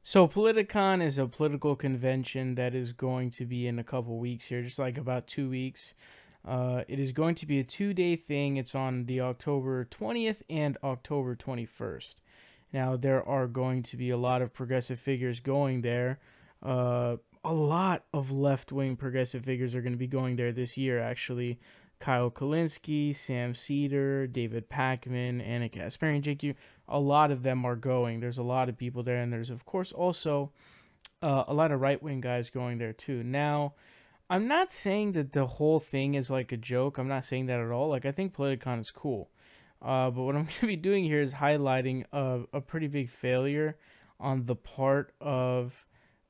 So Politicon is a political convention that is going to be in a couple weeks here, just like about 2 weeks. It is going to be a 2-day thing. It's on the October 20th and October 21st. Now, there are going to be a lot of progressive figures going there. A lot of left-wing progressive figures are going to be going there this year, actually. Kyle Kalinske, Sam Cedar, David Pakman, Anna Kasparian, JQ. A lot of them are going. There's a lot of people there, and there's, of course, also a lot of right-wing guys going there, too. Now, I'm not saying that the whole thing is like a joke. I'm not saying that at all. Like, I think Politicon is cool. But what I'm going to be doing here is highlighting a pretty big failure on the part of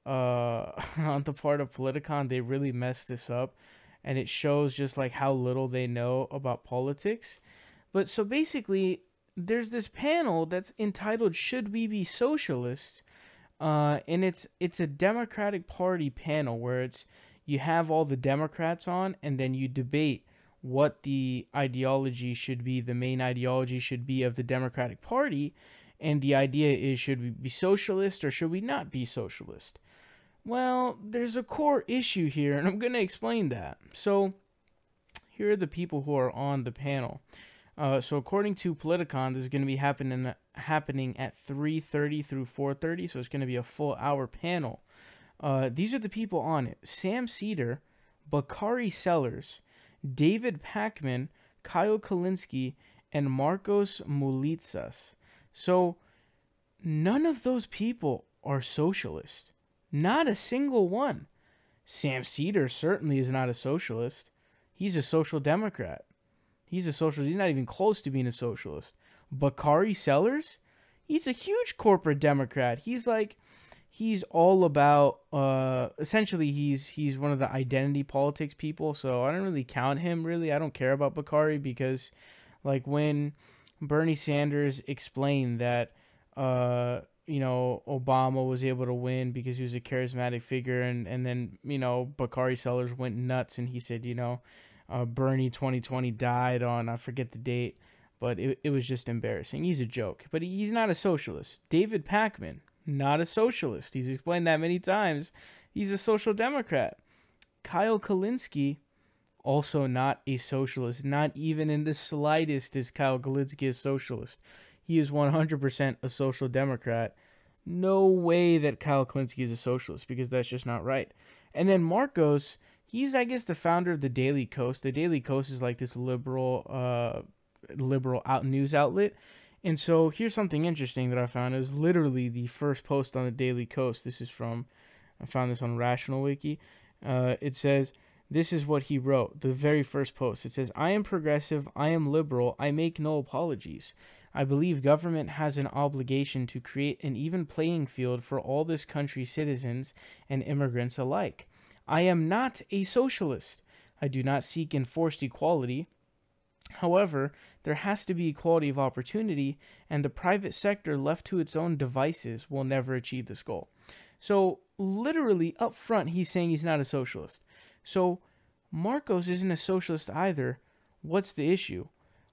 on the part of Politicon. They really messed this up, and it shows just like how little they know about politics. But so basically, there's this panel that's entitled "Should We Be Socialists?" And it's a Democratic Party panel where you have all the Democrats on, and then you debate what the ideology should be, the main ideology should be of the Democratic Party. And the idea is, should we be socialist or should we not be socialist? Well, there's a core issue here, and I'm going to explain that. So here are the people who are on the panel. So according to Politicon, this is going to be happening at 3:30 through 4:30, so it's going to be a full hour panel. These are the people on it: Sam Cedar, Bakari Sellers, David Pakman, Kyle Kalinske, and Marcos Mulitsas. So none of those people are socialist. Not a single one. Sam Cedar certainly is not a socialist. He's a social democrat. He's a socialist. He's not even close to being a socialist. Bakari Sellers, he's a huge corporate democrat. He's all about essentially he's one of the identity politics people, so I don't really count him. Really, I don't care about Bakari, because like when Bernie Sanders explained that Obama was able to win because he was a charismatic figure, and then Bakari Sellers went nuts and he said Bernie 2020 died on, I forget the date, but it was just embarrassing. He's a joke, but he's not a socialist. David Pakman, not a socialist. He's explained that many times. He's a social democrat. Kyle Kalinske, also not a socialist. Not even in the slightest is Kyle Kalinske a socialist. He is 100% a social democrat. No way that Kyle Kalinske is a socialist, because that's just not right. And then Marcos, he's, I guess, the founder of the Daily Kos. The Daily Kos is like this liberal news outlet. And so here's something interesting that I found. It was literally the first post on the Daily Kos. I found this on Rational Wiki. It says, this is what he wrote, the very first post. It says, "I am progressive, I am liberal, I make no apologies. I believe government has an obligation to create an even playing field for all this country's citizens and immigrants alike. I am not a socialist. I do not seek enforced equality. However, there has to be equality of opportunity, and the private sector left to its own devices will never achieve this goal." So literally up front, he's saying he's not a socialist. So Marcos isn't a socialist either. What's the issue?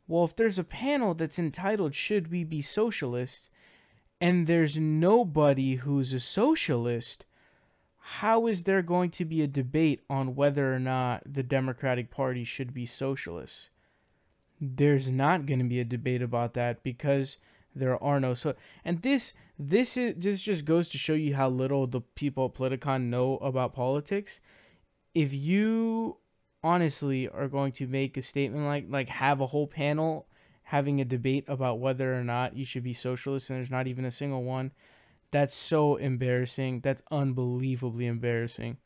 Well, if there's a panel that's entitled "Should We Be Socialists?" and there's nobody who's a socialist, how is there going to be a debate on whether or not the Democratic Party should be socialist? There's not going to be a debate about that, because there are no and this just goes to show you how little the people at Politicon know about politics. If you honestly are going to make a statement like have a whole panel having a debate about whether or not you should be socialist, and there's not even a single one, that's so embarrassing. That's unbelievably embarrassing.